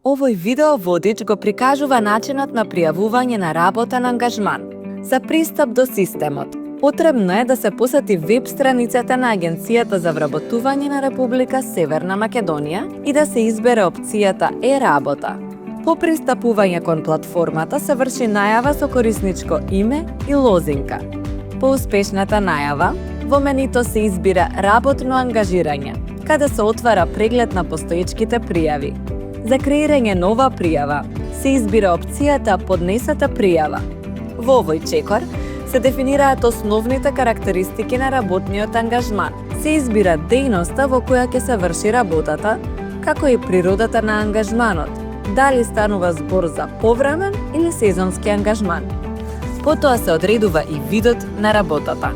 Овој видеоводич го прикажува начинот на пријавување на работен ангажман. За пристап до системот, потребно е да се посети веб страницата на Агенцијата за вработување на Република Северна Македонија и да се избере опцијата Е-работа. По пристапување кон платформата се врши најава со корисничко име и лозинка. По успешната најава, во менито се избира Работно ангажирање, каде се отвара преглед на постоечките пријави. За креирање нова пријава, се избира опцијата Поднесета пријава. Во овој чекор се дефинираат основните карактеристики на работниот ангажман. Се избира дејноста во која ќе се врши работата, како и природата на ангажманот, дали станува збор за повремен или сезонски ангажман. Потоа се одредува и видот на работата.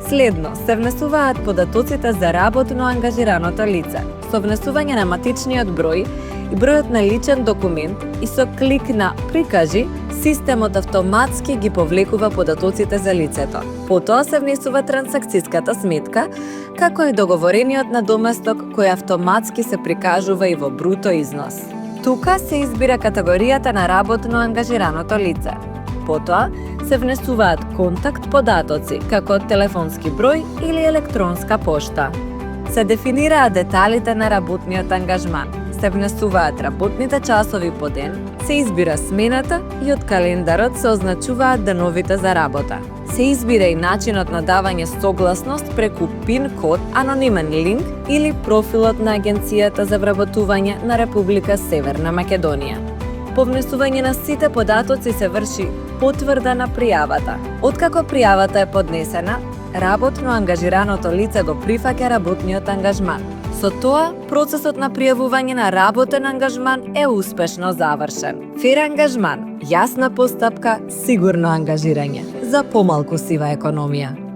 Следно, се внесуваат податоците за работно ангажираното лице, со внесување на матичниот број и бројот на личен документ и со клик на Прикажи, системот автоматски ги повлекува податоците за лицето. Потоа се внесува трансакцијската сметка, како и договорениот надоместок кој автоматски се прикажува и во бруто износ. Тука се избира категоријата на работно ангажираното лице. Потоа се внесуваат контакт податоци, како телефонски број или електронска пошта. Се дефинираат деталите на работниот ангажман, се внесуваат работните часови по ден, се избира смената и од календарот се означуваат деновите за работа. Се избира и начинот на давање согласност преку пин-код, анонимен линк или профилот на Агенцијата за вработување на Република Северна Македонија. По внесување на сите податоци се врши потврда на пријавата. Откако пријавата е поднесена, работно ангажираното лице го прифаќа работниот ангажман. Со тоа, процесот на пријавување на работен ангажман е успешно завршен. Фер ангажман, јасна постапка, сигурно ангажирање за помалку сива економија.